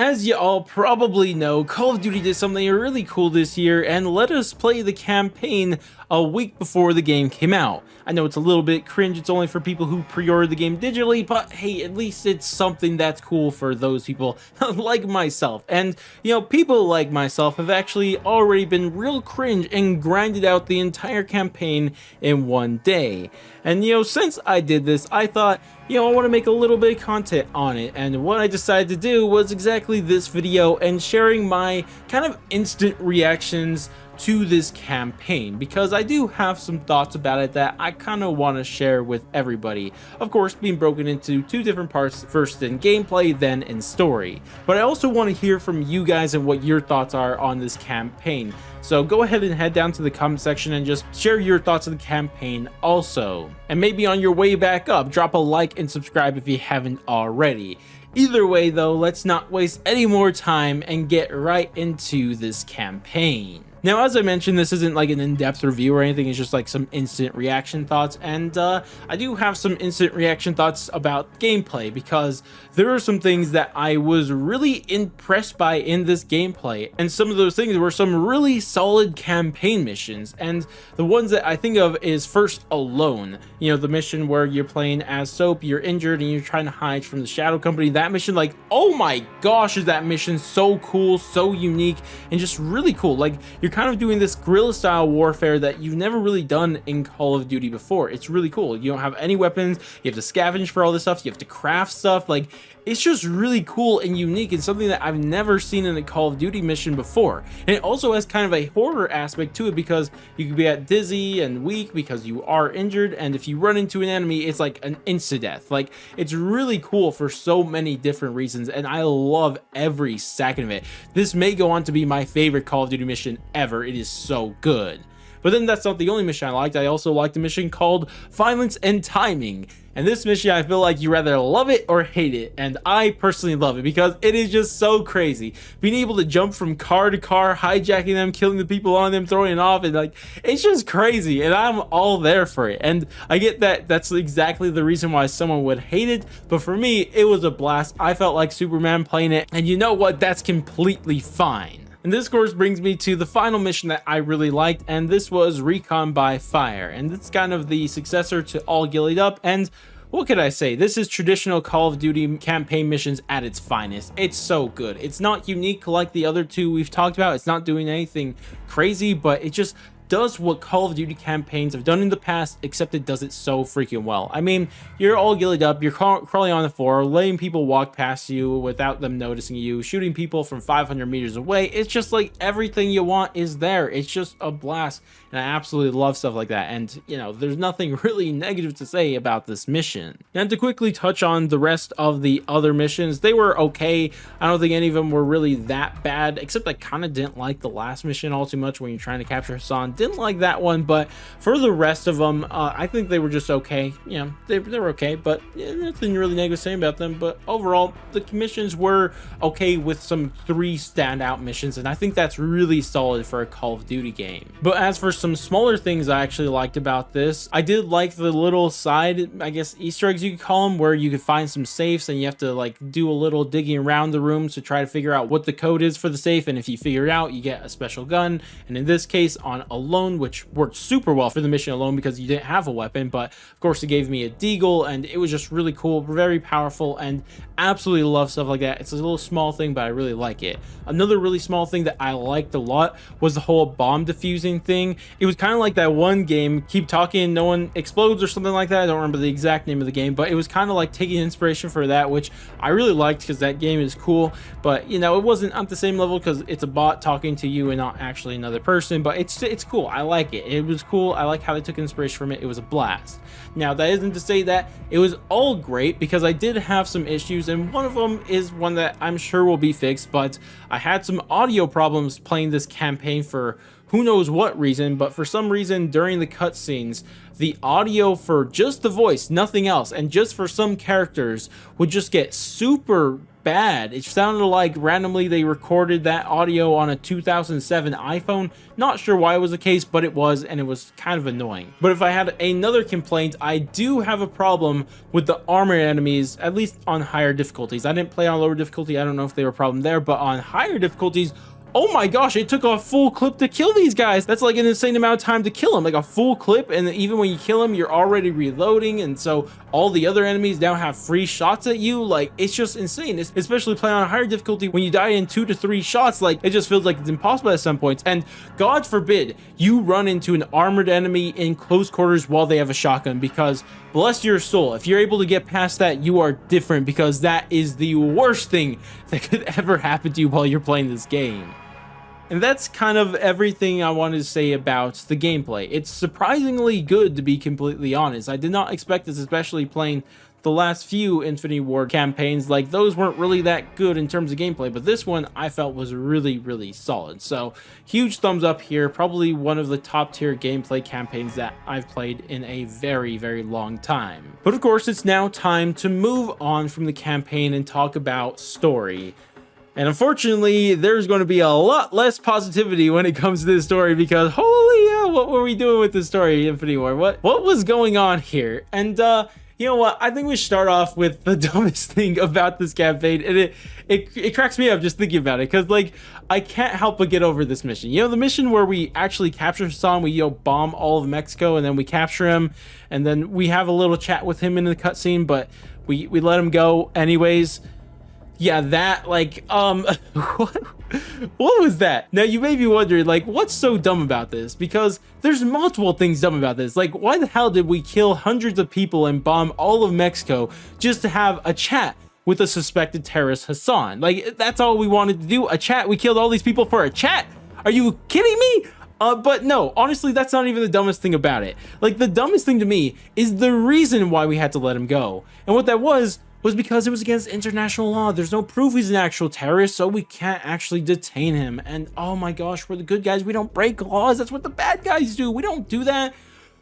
As you all probably know, Call of Duty did something really cool this year and let us play the campaign a week before the game came out. I know it's a little bit cringe, it's only for people who pre-ordered the game digitally, but hey, at least it's something that's cool for those people like myself. And, you know, people like myself have actually already been real cringe and grinded out the entire campaign in one day. And, you know, since I did this, I thought, you know, I want to make a little bit of content on it, and what I decided to do was exactly this video and sharing my kind of instant reactions to this campaign, because I do have some thoughts about it that I kind of want to share with everybody. Of course, being broken into two different parts, first in gameplay, then in story. But I also want to hear from you guys and what your thoughts are on this campaign. So go ahead and head down to the comment section and just share your thoughts of the campaign also. And maybe on your way back up, drop a like and subscribe if you haven't already. Either way though, let's not waste any more time and get right into this campaign. Now, as I mentioned, this isn't like an in-depth review or anything, it's just like some instant reaction thoughts, and I do have some instant reaction thoughts about gameplay, because there are some things that I was really impressed by in this gameplay, and some of those things were some really solid campaign missions. And the ones that I think of is first Alone, you know, the mission where you're playing as Soap, you're injured and you're trying to hide from the Shadow Company. That mission, like, oh my gosh, is that mission so cool, so unique, and just really cool. Like, you're kind of doing this guerrilla style warfare that you've never really done in Call of Duty before. It's really cool. You don't have any weapons, you have to scavenge for all this stuff, you have to craft stuff. Like, it's just really cool and unique, and something that I've never seen in a Call of Duty mission before. And it also has kind of a horror aspect to it, because you could be at dizzy and weak because you are injured, and if you run into an enemy, it's like an insta-death. Like, it's really cool for so many different reasons, and I love every second of it. This may go on to be my favorite Call of Duty mission ever. It is so good. But then that's not the only mission I liked. I also liked a mission called Violence and Timing. And this mission, I feel like you rather love it or hate it. And I personally love it because it is just so crazy. Being able to jump from car to car, hijacking them, killing the people on them, throwing it off, and like, it's just crazy. And I'm all there for it. And I get that that's exactly the reason why someone would hate it. But for me, it was a blast. I felt like Superman playing it. And you know what? That's completely fine. And this, of course, brings me to the final mission that I really liked, and this was Recon by Fire. And it's kind of the successor to All Gillied Up, and what could I say? This is traditional Call of Duty campaign missions at its finest. It's so good. It's not unique like the other two we've talked about. It's not doing anything crazy, but it just does what Call of Duty campaigns have done in the past, except it does it so freaking well. I mean, you're all gillied up, you're crawling on the floor, letting people walk past you without them noticing you, shooting people from 500 meters away. It's just like everything you want is there. It's just a blast, and I absolutely love stuff like that. And, you know, there's nothing really negative to say about this mission. And to quickly touch on the rest of the other missions, they were okay. I don't think any of them were really that bad, except I kind of didn't like the last mission all too much when you're trying to capture Hassan. Didn't like that one, but for the rest of them, I think they were just okay. You know, they were okay, but yeah, nothing really negative to say about them. But overall, the missions were okay, with some 3 standout missions, and I think that's really solid for a Call of Duty game. But as for some smaller things I actually liked about this, I did like the little side, I guess, Easter eggs you could call them, where you could find some safes and you have to like do a little digging around the rooms to try to figure out what the code is for the safe, and if you figure it out, you get a special gun. And in this case, on Alone, which worked super well for the mission Alone because you didn't have a weapon, but of course it gave me a deagle, and it was just really cool, very powerful, and absolutely love stuff like that. It's a little small thing, but I really like it. Another really small thing that I liked a lot was the whole bomb defusing thing. It was kind of like that one game, Keep Talking, No One Explodes, or something like that. I don't remember the exact name of the game, but it was kind of like taking inspiration for that, which I really liked because that game is cool. But, you know, it wasn't at the same level because it's a bot talking to you and not actually another person, but it's cool. I like it. It was cool. I like how they took inspiration from it. It was a blast. Now, that isn't to say that it was all great, because I did have some issues, and one of them is one that I'm sure will be fixed, but I had some audio problems playing this campaign for who knows what reason, but for some reason during the cutscenes, the audio for just the voice, nothing else, and just for some characters would just get super bad. It sounded like randomly they recorded that audio on a 2007 iPhone. Not sure why it was the case, but it was, and it was kind of annoying. But if I had another complaint, I do have a problem with the armored enemies, at least on higher difficulties. I didn't play on lower difficulty. I don't know if they were a problem there, but on higher difficulties, oh my gosh, it took a full clip to kill these guys. That's like an insane amount of time to kill them, like a full clip. And even when you kill them, you're already reloading. And so all the other enemies now have free shots at you. Like, it's just insane, especially playing on a higher difficulty. When you die in 2 to 3 shots, like, it just feels like it's impossible at some points. And God forbid you run into an armored enemy in close quarters while they have a shotgun, because bless your soul, if you're able to get past that, you are different, because that is the worst thing that could ever happen to you while you're playing this game. And that's kind of everything I wanted to say about the gameplay. It's surprisingly good, to be completely honest. I did not expect this, especially playing the last few Infinity Ward campaigns. Like, those weren't really that good in terms of gameplay, but this one I felt was really, really solid. So huge thumbs up here. Probably one of the top tier gameplay campaigns that I've played in a very, very long time. But of course, it's now time to move on from the campaign and talk about story. And unfortunately, there's going to be a lot less positivity when it comes to this story, because holy hell, what were we doing with this story, Infinity War? What was going on here? And you know what? I think we should start off with the dumbest thing about this campaign, and it cracks me up just thinking about it, because like, I can't help but get over this mission. You know, the mission where we actually capture Hassan, we bomb all of Mexico, and then we capture him, and then we have a little chat with him in the cutscene, but we let him go anyways. Yeah, that, like, what was that? Now, you may be wondering, like, what's so dumb about this? Because there's multiple things dumb about this. Like, why the hell did we kill hundreds of people and bomb all of Mexico just to have a chat with a suspected terrorist, Hassan? Like, that's all we wanted to do, a chat. We killed all these people for a chat? Are you kidding me? But no, honestly, that's not even the dumbest thing about it. Like, the dumbest thing to me is the reason why we had to let him go. And what that was because it was against international law. There's no proof he's an actual terrorist, so we can't actually detain him. And oh my gosh, we're the good guys. We don't break laws. That's what the bad guys do. We don't do that.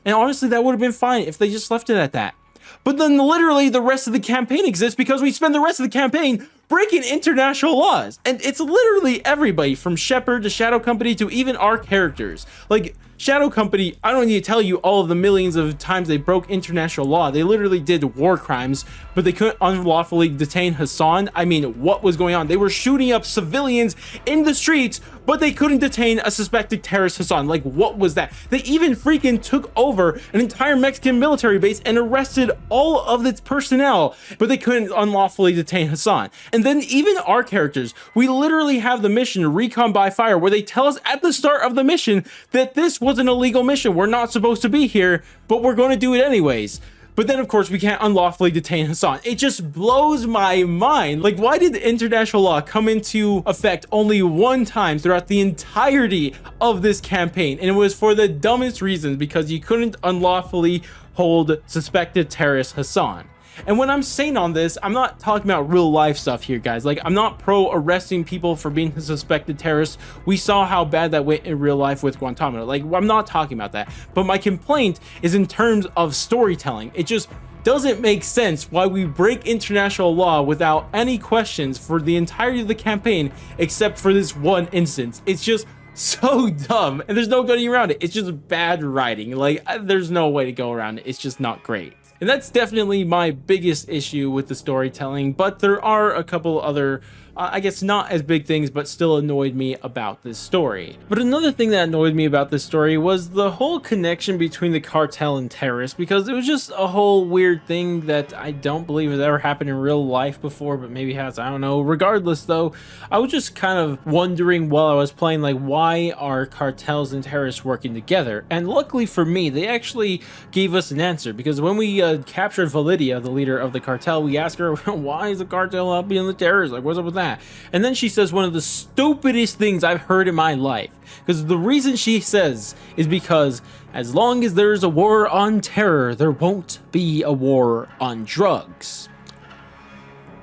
And honestly, that would have been fine if they just left it at that. But then literally the rest of the campaign exists because we spend the rest of the campaign breaking international laws. And it's literally everybody from Shepard to Shadow Company to even our characters. Like, Shadow Company, I don't need to tell you all of the millions of times they broke international law. They literally did war crimes, but they couldn't unlawfully detain Hassan. I mean, what was going on? They were shooting up civilians in the streets, but they couldn't detain a suspected terrorist, Hassan. Like, what was that? They even freaking took over an entire Mexican military base and arrested all of its personnel, but they couldn't unlawfully detain Hassan. And then even our characters, we literally have the mission Recon by Fire, where they tell us at the start of the mission that this was an illegal mission. We're not supposed to be here, but we're going to do it anyways. But then, of course, we can't unlawfully detain Hassan. It just blows my mind. Like, why did the international law come into effect only one time throughout the entirety of this campaign? And it was for the dumbest reasons, because you couldn't unlawfully hold suspected terrorist Hassan. And when I'm saying on this, I'm not talking about real life stuff here, guys. Like, I'm not pro arresting people for being suspected terrorists. We saw how bad that went in real life with Guantanamo. Like, I'm not talking about that. But my complaint is in terms of storytelling. It just doesn't make sense why we break international law without any questions for the entirety of the campaign, except for this one instance. It's just so dumb, and there's no getting around it. It's just bad writing. Like, there's no way to go around it. It's just not great. And that's definitely my biggest issue with the storytelling, but there are a couple other, I guess not as big things, but still annoyed me about this story. But another thing that annoyed me about this story was the whole connection between the cartel and terrorists, because it was just a whole weird thing that I don't believe has ever happened in real life before, but maybe has, I don't know. Regardless though, I was just kind of wondering while I was playing, like, why are cartels and terrorists working together? And luckily for me, they actually gave us an answer, because when we captured Validia, the leader of the cartel, we asked her, why is the cartel helping the terrorists? Like, what's up with that? And then she says one of the stupidest things I've heard in my life, because the reason she says is because as long as there's a war on terror, there won't be a war on drugs.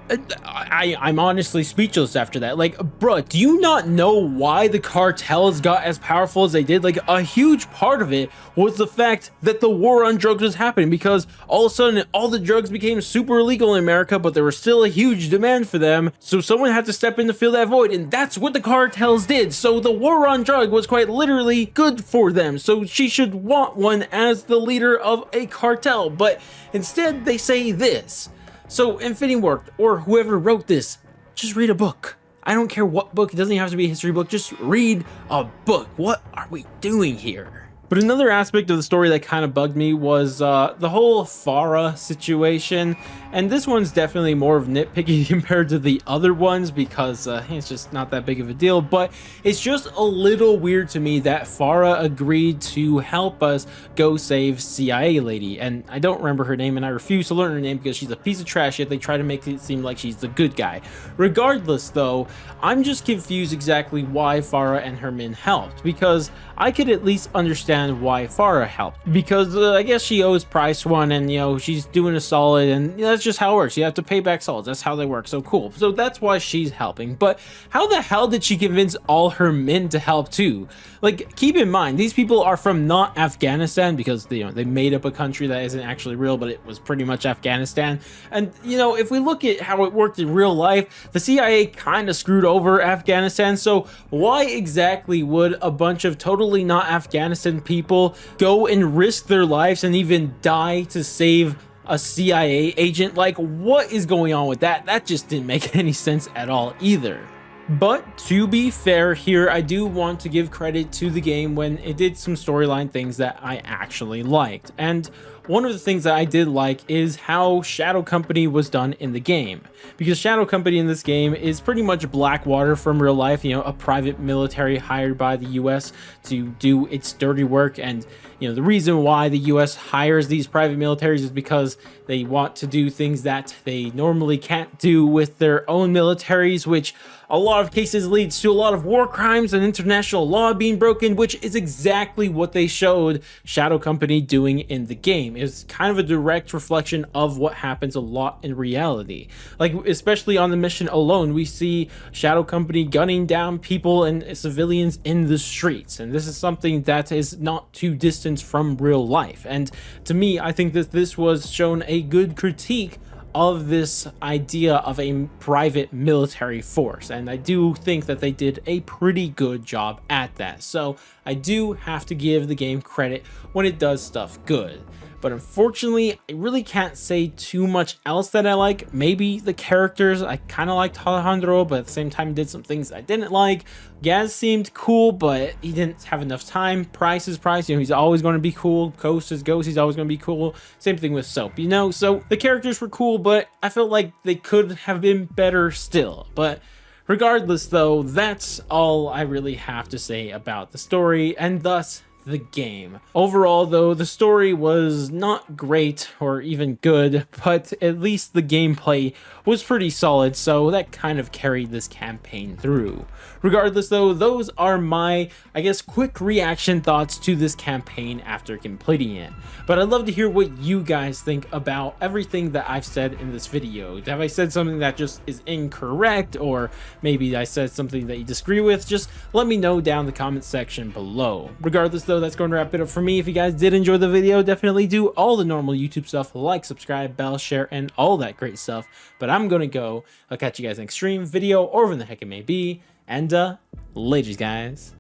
I'm honestly speechless after that. Like, bruh, do you not know why the cartels got as powerful as they did? Like, a huge part of it was the fact that the war on drugs was happening, because all of a sudden all the drugs became super illegal in America, but there was still a huge demand for them. So someone had to step in to fill that void, and that's what the cartels did. So the war on drug was quite literally good for them. So she should want one as the leader of a cartel. But instead they say this. So Infinity worked, or whoever wrote this, just read a book. I don't care what book, it doesn't even have to be a history book, just read a book. What are we doing here? But another aspect of the story that kind of bugged me was the whole Farah situation. And this one's definitely more of nitpicky compared to the other ones, because it's just not that big of a deal. But it's just a little weird to me that Farah agreed to help us go save CIA lady. And I don't remember her name, and I refuse to learn her name because she's a piece of trash, yet they try to make it seem like she's the good guy. Regardless though, I'm just confused exactly why Farah and her men helped, because I could at least understand why Farah helped, because I guess she owes Price one, and you know, she's doing a solid, and that's just how it works. You have to pay back solids, that's how they work. So cool, so that's why she's helping. But how the hell did she convince all her men to help too? Like, keep in mind, these people are from not Afghanistan, because you know, they made up a country that isn't actually real, but it was pretty much Afghanistan. And you know, if we look at how it worked in real life, the CIA kind of screwed over Afghanistan. So why exactly would a bunch of totally not Afghanistan people go and risk their lives and even die to save a CIA agent? Like, what is going on with that? That just didn't make any sense at all either. But to be fair here, I do want to give credit to the game when it did some storyline things that I actually liked. And one of the things that I did like is how Shadow Company was done in the game. Because Shadow Company in this game is pretty much Blackwater from real life, you know, a private military hired by the US to do its dirty work. And you know, the reason why the US hires these private militaries is because they want to do things that they normally can't do with their own militaries, which a lot of cases leads to a lot of war crimes and international law being broken, which is exactly what they showed Shadow Company doing in the game. It's kind of a direct reflection of what happens a lot in reality. Like, especially on the mission alone, we see Shadow Company gunning down people and civilians in the streets. And this is something that is not too distant from real life. And to me, I think that this was shown a good critique of this idea of a private military force, and I do think that they did a pretty good job at that. So I do have to give the game credit when it does stuff good. But unfortunately, I really can't say too much else that I like. Maybe the characters, I kind of liked Alejandro, but at the same time did some things I didn't like. Gaz seemed cool, but he didn't have enough time. Price is Price, you know, he's always going to be cool. Ghost is Ghost, he's always going to be cool. Same thing with Soap, you know? So the characters were cool, but I felt like they could have been better still. But regardless though, that's all I really have to say about the story, and thus the game. Overall though, the story was not great or even good, but at least the gameplay was pretty solid, so that kind of carried this campaign through. Regardless though, those are my, I guess, quick reaction thoughts to this campaign after completing it. But I'd love to hear what you guys think about everything that I've said in this video. Have I said something that just is incorrect, or maybe I said something that you disagree with? Just let me know down in the comment section below. Regardless though, that's going to wrap it up for me. If you guys did enjoy the video, definitely do all the normal YouTube stuff, like, subscribe, bell, share, and all that great stuff. But I'm gonna go. I'll catch you guys next stream, video, or wherever the heck it may be. And, ladies, guys.